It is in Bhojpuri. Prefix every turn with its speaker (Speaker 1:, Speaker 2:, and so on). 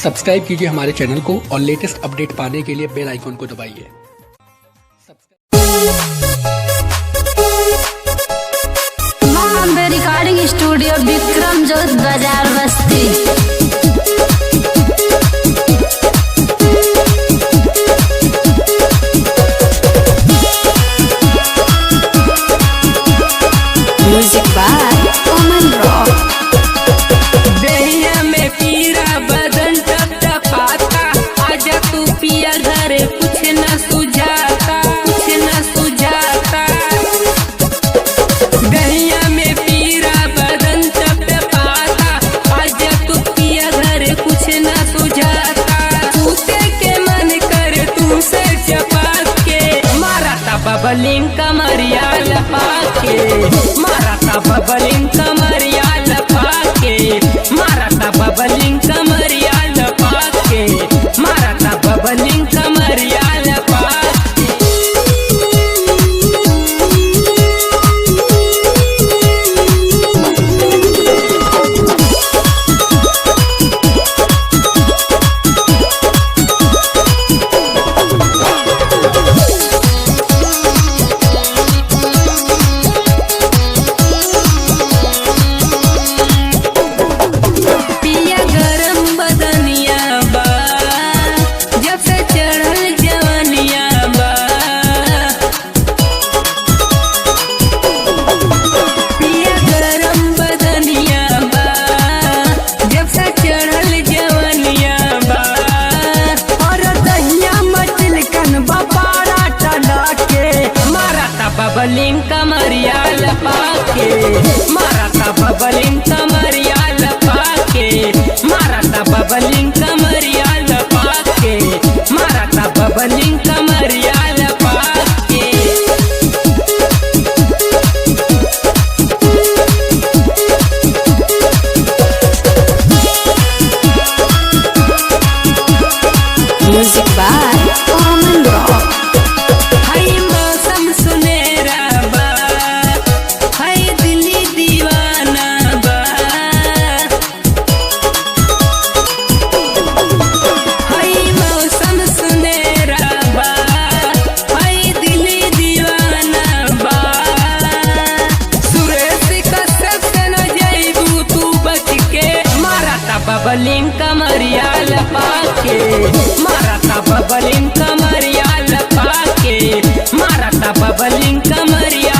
Speaker 1: सब्सक्राइब कीजिए हमारे चैनल को और लेटेस्ट अपडेट पाने के लिए बेल आइकन को दबाइए।
Speaker 2: रिकॉर्डिंग स्टूडियो विक्रम जोत बाजार बस्ती। म्यूजिक बाय ओमन रॉक।
Speaker 3: दहिया में पीरा बदन टपटपाता, आजा तू पिया घर कुछ न सुझाता, कुछ न सुझाता। दहिया में पीरा बदन टपटपाता, आजा तू पिया घर कुछ न सुझाता। तूते के मन कर तू से चपात के, मारा था बबलिंग कमरिया लपा के, मारा था बबलिंग कमरिया लपा के, मारा था बबलिंग कमरिया लपा के, मारा था बबलिंग कमरिया लपा के। पिया गरम बदनिया बा, जब से चढ़ल जवनिया बा। पिया गरम बदनिया बा, जब से चढ़ल जवनिया बा। और दहिया मचल कन बपारा टला के, मारा था बबलिंग कमरिया लपा के, मारा था बबलिंग कमरिया लपा के, मारा था बबलिंग कमरिया लपा के, मारा था बबलिंग कमरिया लपा के।
Speaker 2: म्यूजिक बाय ओमन रॉक।
Speaker 3: हाय मौसम सुनेरा बा, हाय दिल्ली दीवाना बा। हाय मौसम सुनेरा बा, हाय दिल्ली दीवाना बा। सुरेश कश्यप से न जाइबू तू बच के, मारा था बबलिंग कमरिया लपा के, मारा था बबलिंग कमरिया लपा के, मारा था बबलिंग कमरिया